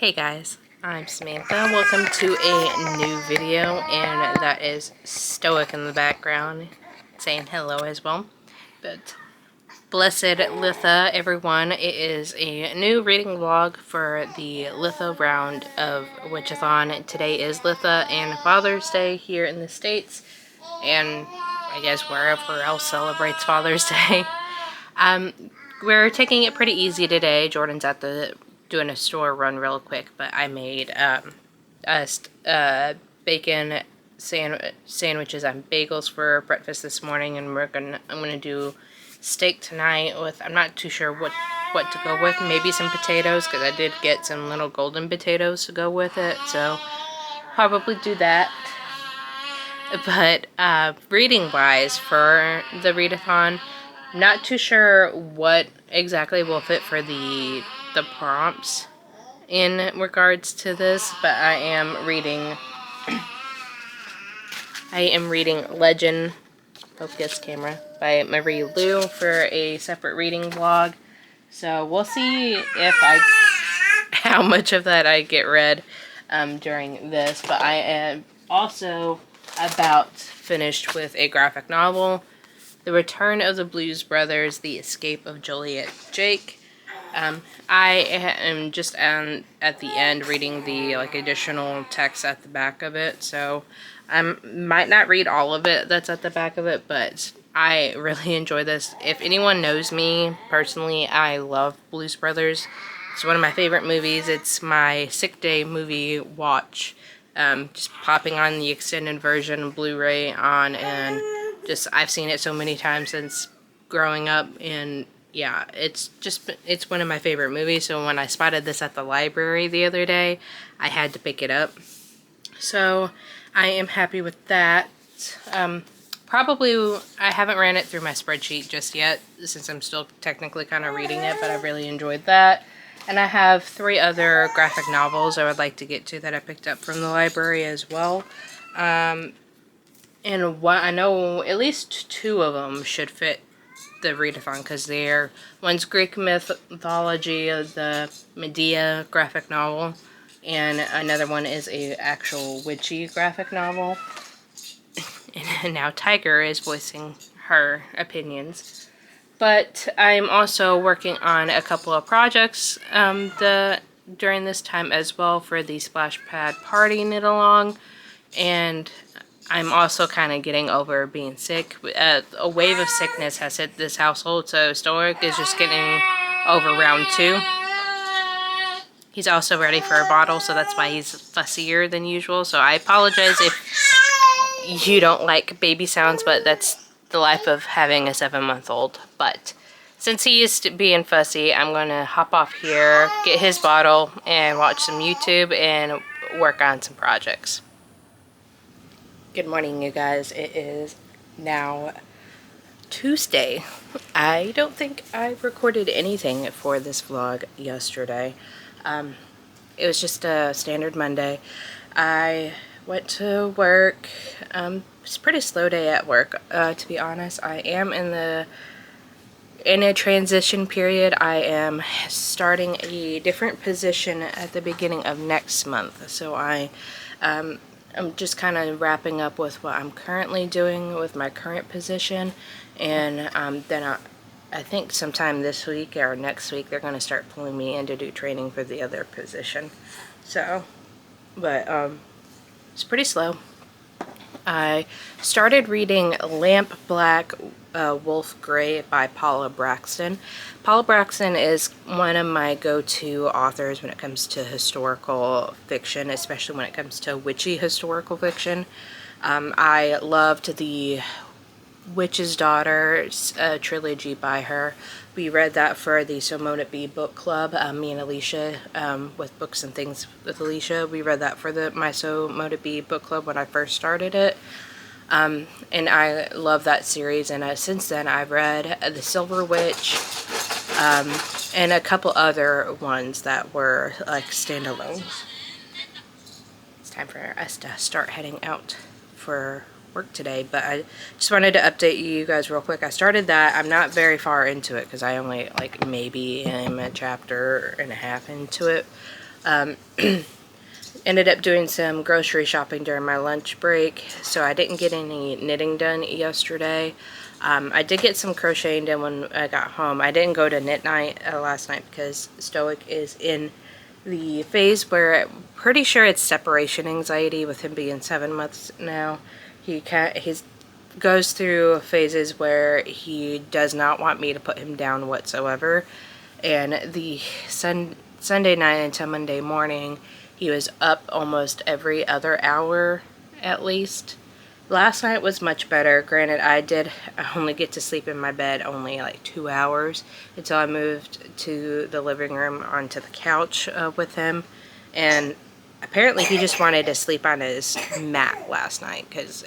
Hey guys, I'm Samantha. Welcome to a new video, and that is Stoic in the background saying hello as well. But blessed Litha, everyone. It is a new reading vlog for the Litha round of Witchathon. Today is Litha and Father's Day here in the States, and I guess wherever else celebrates Father's Day. We're taking it pretty easy today. Jordan's at the doing a store run real quick, but I made bacon sandwiches and bagels for breakfast this morning, and I'm gonna do steak tonight with, I'm not too sure what to go with. Maybe some potatoes, because I did get some little golden potatoes to go with it, so probably do that. But reading wise for the readathon, not too sure what exactly will fit for the prompts in regards to this, but I am reading Legend, focus camera, by Marie Lu for a separate reading vlog. So we'll see if how much of that I get read during this, but I am also about finished with a graphic novel, The Return of the Blues Brothers, The Escape of Juliet Jake. I am just at the end reading the additional text at the back of it, so I might not read all of it that's at the back of it, but I really enjoy this. If anyone knows me personally, I love Blues Brothers. It's one of my favorite movies. It's my sick day movie watch. Just popping on the extended version Blu-ray on, and just I've seen it so many times since growing up, and yeah, it's one of my favorite movies. So when I spotted this at the library the other day, I had to pick it up. So I am happy with that. Probably I haven't ran it through my spreadsheet just yet, since I'm still technically kind of reading it, but I really enjoyed that. And I have 3 other graphic novels I would like to get to that I picked up from the library as well. And what I know, at least 2 of them should fit the readathon, because one's Greek mythology, the Medea graphic novel, and another one is a actual witchy graphic novel. And now Tiger is voicing her opinions. But I'm also working on a couple of projects during this time as well for the Splash Pad Party Knit Along, and I'm also kind of getting over being sick. A wave of sickness has hit this household, so Stoic is just getting over round 2. He's also ready for a bottle, so that's why he's fussier than usual. So I apologize if you don't like baby sounds, but that's the life of having a 7-month-old. But since he is being fussy, I'm gonna hop off here, get his bottle, and watch some YouTube and work on some projects. Good morning, you guys. It is now Tuesday. I don't think I recorded anything for this vlog yesterday. It was just a standard Monday. I went to work. It's a pretty slow day at work, to be honest. I am in a transition period. I am starting a different position at the beginning of next month, so I'm just kind of wrapping up with what I'm currently doing with my current position, and then I think sometime this week or next week they're going to start pulling me in to do training for the other position. So, but it's pretty slow. I started reading Lamp Black, Wolf Gray by Paula Braxton. Paula Braxton is one of my go-to authors when it comes to historical fiction, especially when it comes to witchy historical fiction. I loved the Witch's Daughter trilogy by her. We read that for the So Mote It Be book club. Me and Alicia, with Books and Things with Alicia, we read that for my So Mote It Be book club when I first started it. And I love that series, and since then I've read The Silver Witch, and a couple other ones that were like standalones. It's time for us to start heading out for work today, but I just wanted to update you guys real quick. I started that. I'm not very far into it because I only maybe am a chapter and a half into it, Ended up doing some grocery shopping during my lunch break, so I didn't get any knitting done yesterday. I did get some crocheting done when I got home. I didn't go to knit night last night because Stoic is in the phase where I'm pretty sure it's separation anxiety with him being 7 months now. He goes through phases where he does not want me to put him down whatsoever. And the Sunday night until Monday morning, he was up almost every other hour at least. Last night was much better. Granted, I only get to sleep in my bed only like 2 hours until I moved to the living room onto the couch with him. And apparently he just wanted to sleep on his mat last night because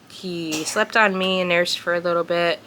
he slept on me and nursed for a little bit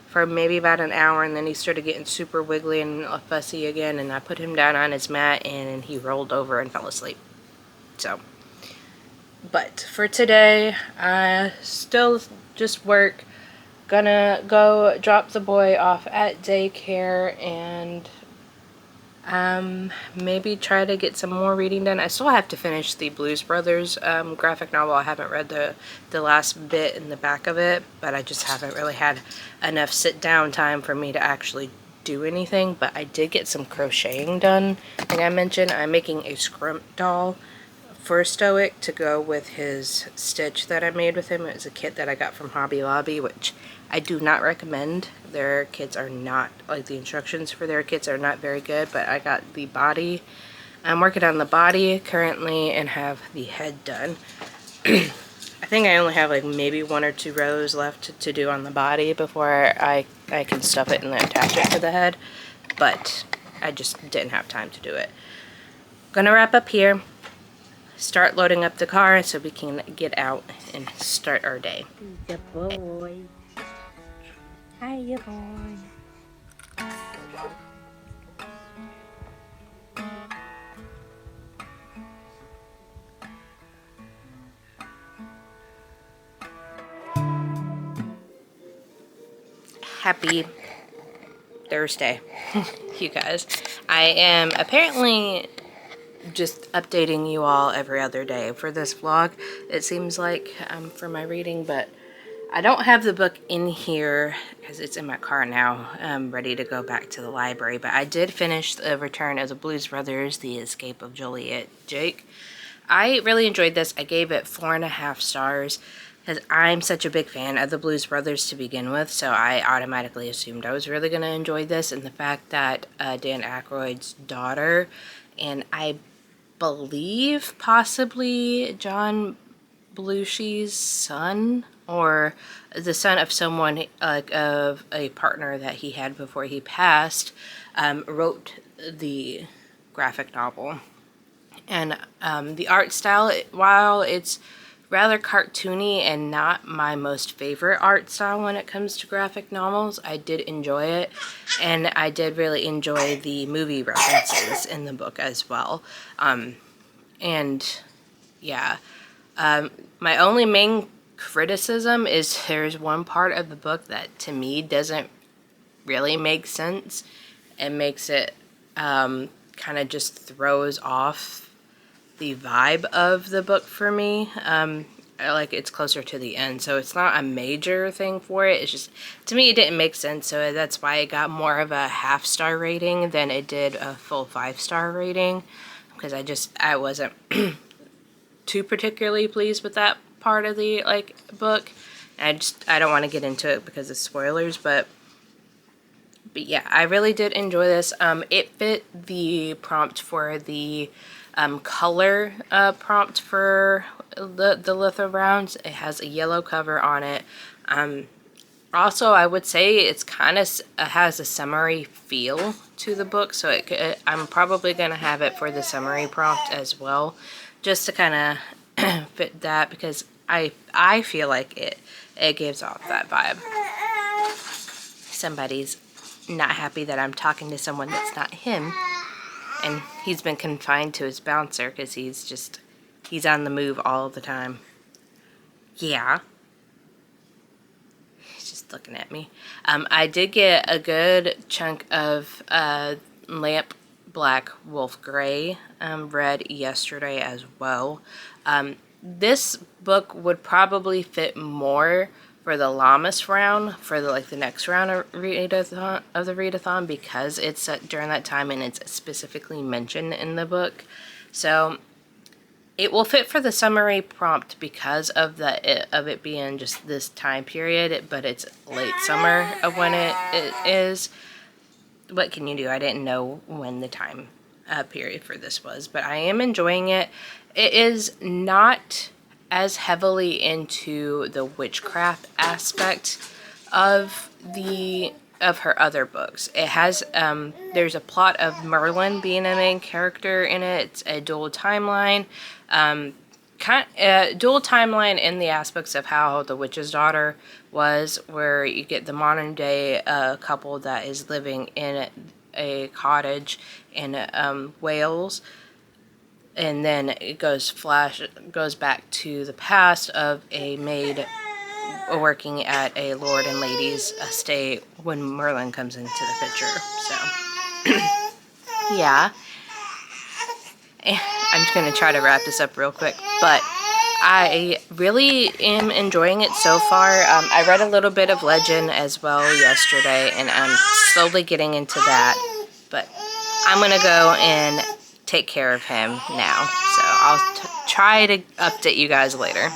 for maybe about an hour, and then he started getting super wiggly and fussy again, and I put him down on his mat and he rolled over and fell asleep. So, but for today, I still just work. Gonna go drop the boy off at daycare and maybe try to get some more reading done. I still have to finish the Blues Brothers graphic novel. I haven't read the last bit in the back of it, but I just haven't really had enough sit down time for me to actually do anything. But I did get some crocheting done. Like I mentioned, I'm making a scrimp doll for Stoic to go with his stitch that I made with him. It was a kit that I got from Hobby Lobby, which I do not recommend. Their kits are not, like the instructions for their kits are not very good, but I got the body. I'm working on the body currently and have the head done. I think I only have like maybe 1 or 2 rows left to do on the body before I can stuff it and then attach it to the head, but I just didn't have time to do it. Gonna wrap up here. Start loading up the car so we can get out and start our day. The boy. Hiya, boy. Happy Thursday, you guys. I am apparently just updating you all every other day for this vlog, it seems like, for my reading, but I don't have the book in here because it's in my car now. I'm ready to go back to the library, but I did finish The Return of the Blues Brothers, The Escape of Juliet Jake. I really enjoyed this. I gave it 4.5 stars because I'm such a big fan of the Blues Brothers to begin with, so I automatically assumed I was really going to enjoy this, and the fact that Dan Aykroyd's daughter, and I believe possibly John Belushi's son, or the son of someone, of a partner that he had before he passed, wrote the graphic novel. And the art style, while it's rather cartoony and not my most favorite art style when it comes to graphic novels, I did enjoy it, and I did really enjoy the movie references in the book as well. And yeah, my only main criticism is there's one part of the book that to me doesn't really make sense. It makes it kind of just throws off the vibe of the book for me. Like it's closer to the end, so it's not a major thing for it. It's just, to me, it didn't make sense, so that's why it got more of a 1/2 star rating than it did a full 5-star rating, because I wasn't too particularly pleased with that part of the book. I don't want to get into it because of spoilers, but yeah, I really did enjoy this. It fit the prompt for the color prompt for the Litha rounds. It has a yellow cover on it. Also, I would say it's kind of has a summery feel to the book, so I'm probably going to have it for the summary prompt as well, just to kind of fit that, because I feel like it gives off that vibe. Somebody's not happy that I'm talking to someone that's not him, and he's been confined to his bouncer because he's on the move all the time. Yeah. He's just looking at me. I did get a good chunk of lamp Black Wolf Gray read yesterday as well. This book would probably fit more for the Lammas round, for the next round of the readathon, because it's during that time and it's specifically mentioned in the book. So it will fit for the summary prompt because of it being just this time period, but it's late summer of when it is. What can you do? I didn't know when the time period for this was, but I am enjoying it. It is not as heavily into the witchcraft aspect of her other books. It has there's a plot of Merlin being a main character in it. It's a dual timeline. Dual timeline in the aspects of how the witch's daughter was, where you get the modern day couple that is living in a cottage in Wales, and then it goes back to the past of a maid working at a lord and lady's estate when Merlin comes into the picture. So yeah, I'm just gonna try to wrap this up real quick, but I really am enjoying it so far. I read a little bit of Legend as well yesterday, and I'm slowly getting into that, but I'm gonna go and take care of him now, so I'll try to update you guys later.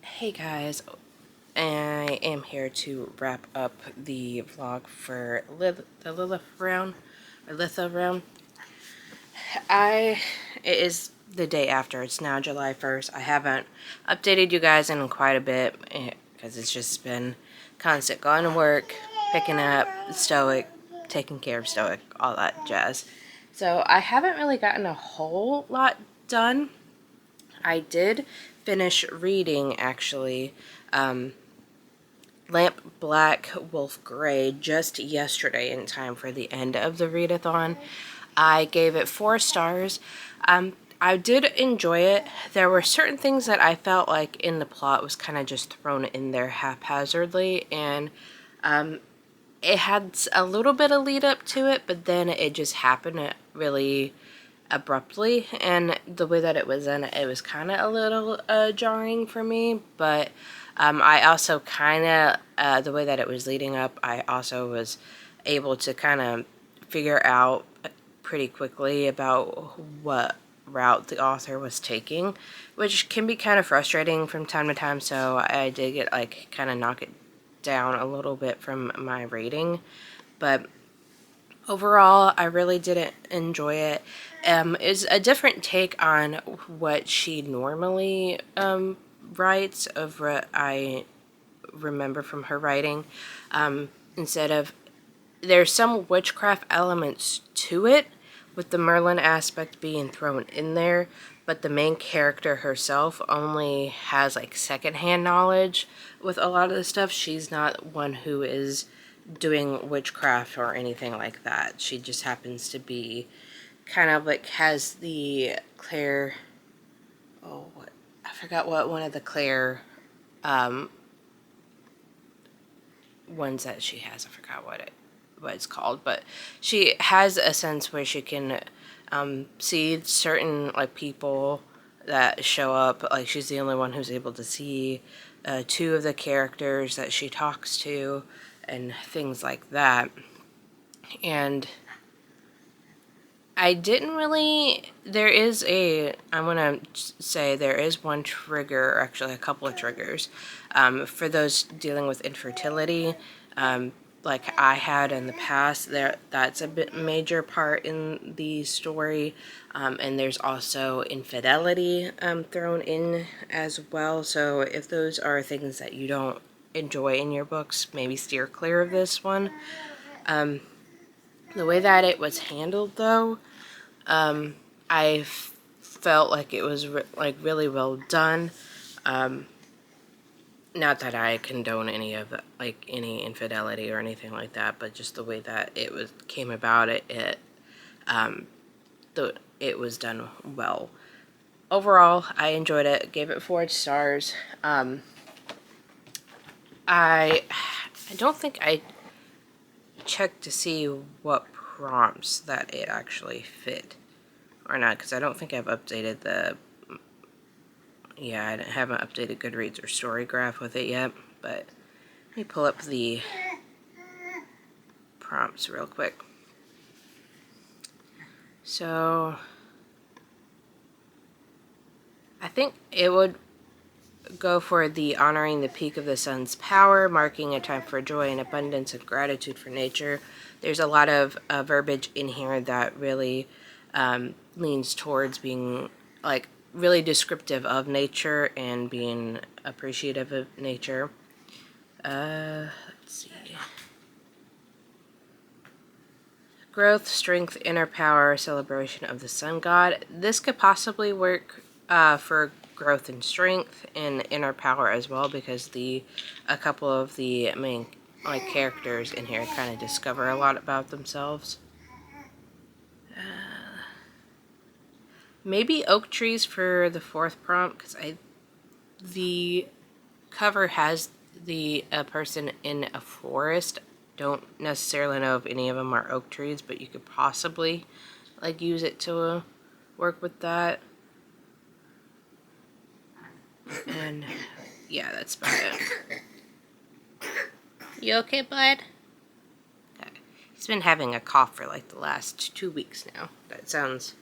Hey guys, I am here to wrap up the vlog for the Litha round. It is the day after. It's now July 1st. I haven't updated you guys in quite a bit because it's just been constant going to work, picking up Stoic, taking care of Stoic, all that jazz. So I haven't really gotten a whole lot done. I did finish reading, actually, Lamp Black Wolf Gray just yesterday in time for the end of the readathon. I gave it 4 stars. I did enjoy it. There were certain things that I felt like in the plot was kind of just thrown in there haphazardly, and it had a little bit of lead up to it, but then it just happened really abruptly, and the way that it was in it was kind of a little jarring for me. But I also kind of the way that it was leading up, I also was able to kind of figure out pretty quickly about what route the author was taking, which can be kind of frustrating from time to time. So I did get kind of knock it down a little bit from my rating, but overall, I really did enjoy it. It's a different take on what she normally writes, of what I remember from her writing. Instead of, there's some witchcraft elements to it, with the Merlin aspect being thrown in there, but the main character herself only has secondhand knowledge with a lot of the stuff. She's not one who is doing witchcraft or anything like that. She just happens to be kind of has the Claire, I forgot what one of the Claire ones that she has. I forgot what it's called, but she has a sense where she can see certain people that show up. She's the only one who's able to see 2 of the characters that she talks to and things like that. And I didn't really, there is a, I'm gonna say there is one trigger, or actually a couple of triggers, for those dealing with infertility, like I had in the past. That's a bit major part in the story, and there's also infidelity thrown in as well. So if those are things that you don't enjoy in your books, maybe steer clear of this one. The way that it was handled, though, I felt like it was really well done. Not that I condone any of the, like any infidelity or anything like that, but just the way that it was came about, it was done well. Overall, I enjoyed it. Gave it 4 stars. I don't think I checked to see what prompts that it actually fit or not, because I don't think I've updated the, yeah, I haven't updated Goodreads or Storygraph with it yet, but let me pull up the prompts real quick. So I think it would go for the honoring the peak of the sun's power, marking a time for joy and abundance and gratitude for nature. There's a lot of verbiage in here that really leans towards being like really descriptive of nature and being appreciative of nature. Let's see. Growth, strength, inner power, celebration of the sun god. This could possibly work for growth and strength and inner power as well, because a couple of the main characters in here kind of discover a lot about themselves. Maybe oak trees for the 4th prompt, because the cover has the person in a forest. Don't necessarily know if any of them are oak trees, but you could possibly like use it to work with that. And yeah, that's about it. You okay, bud? Okay. He's been having a cough for like the last 2 weeks now. That sounds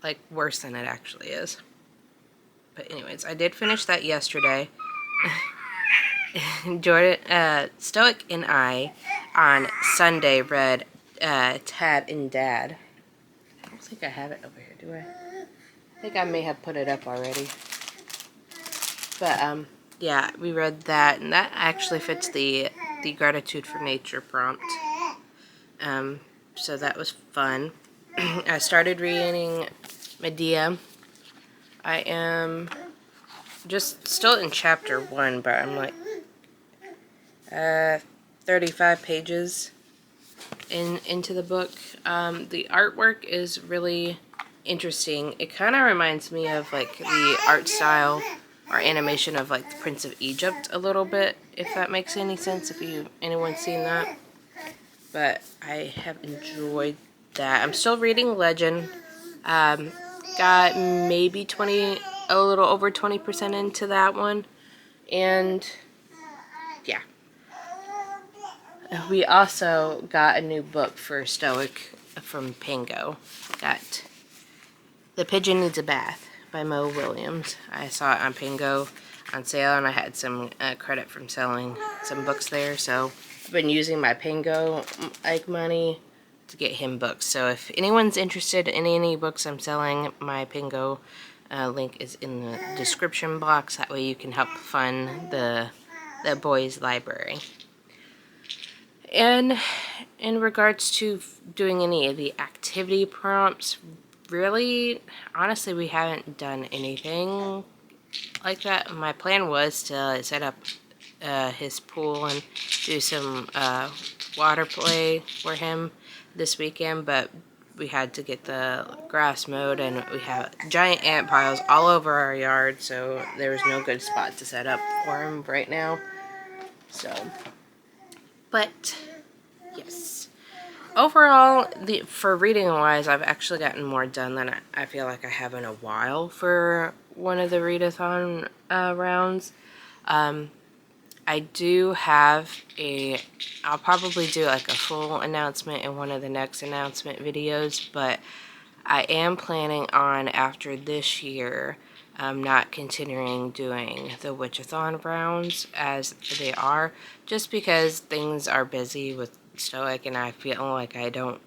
like worse than it actually is. But anyways, I did finish that yesterday. Jordan, Stoic and I on Sunday read Tad and Dad. I don't think I have it over here, do I? I think I may have put it up already. But yeah, we read that, and that actually fits the gratitude for nature prompt. So that was fun. I started reading Medea. I am just still in chapter 1, but I'm like 35 pages into the book. The artwork is really interesting. It kind of reminds me of like the art style or animation of like the Prince of Egypt a little bit, if that makes any sense, if anyone's seen that. But I have enjoyed that. I'm still reading Legend. Got maybe a little over 20% into that one. And yeah. We also got a new book for Stoic from Pango. Got The Pigeon Needs a Bath by Mo Williams. I saw it on Pango on sale, and I had some credit from selling some books there, so I've been using my Pango money to get him books. So if anyone's interested in any books I'm selling, my Pango link is in the description box. That way you can help fund the boys' library. And in regards to doing any of the activity prompts, really, honestly, we haven't done anything like that. My plan was to set up his pool and do some water play for him this weekend, but we had to get the grass mowed, and we have giant ant piles all over our yard, so there was no good spot to set up for him right now. So, but yes. Overall, for reading wise, I've actually gotten more done than I feel like I have in a while for one of the readathon rounds. I do have I'll probably do like a full announcement in one of the next announcement videos, but I am planning on, after this year, not continuing doing the Witchathon rounds as they are, just because things are busy with Stoic, and I feel like I don't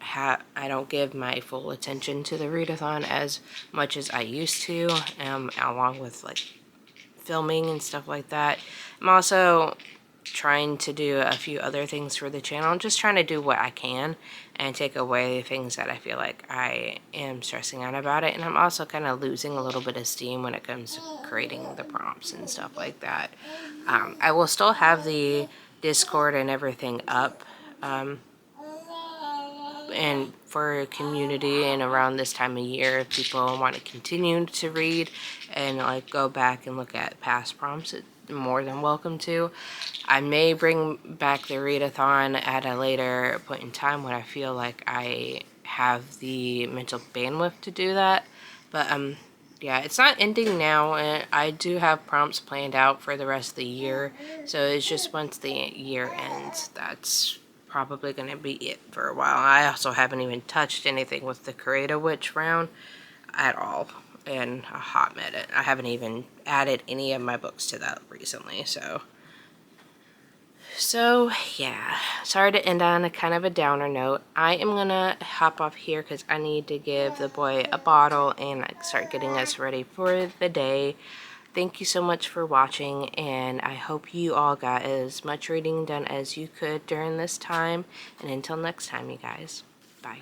give my full attention to the readathon as much as I used to, along with like filming and stuff like that. I'm also trying to do a few other things for the channel. I'm just trying to do what I can and take away things that I feel like I am stressing out about it. And I'm also kind of losing a little bit of steam when it comes to creating the prompts and stuff like that. I will still have the Discord and everything up, and for a community, and around this time of year, if people want to continue to read and like go back and look at past prompts, they're more than welcome to. I may bring back the readathon at a later point in time when I feel like I have the mental bandwidth to do that. But yeah, it's not ending now, and I do have prompts planned out for the rest of the year. So it's just once the year ends, that's probably going to be it for a while. I also haven't even touched anything with the Creative Witch round at all in a hot minute. I haven't even added any of my books to that recently, so yeah, sorry to end on a kind of a downer note. I am gonna hop off here because I need to give the boy a bottle and start getting us ready for the day. Thank you so much for watching, and I hope you all got as much reading done as you could during this time. And until next time, you guys, bye.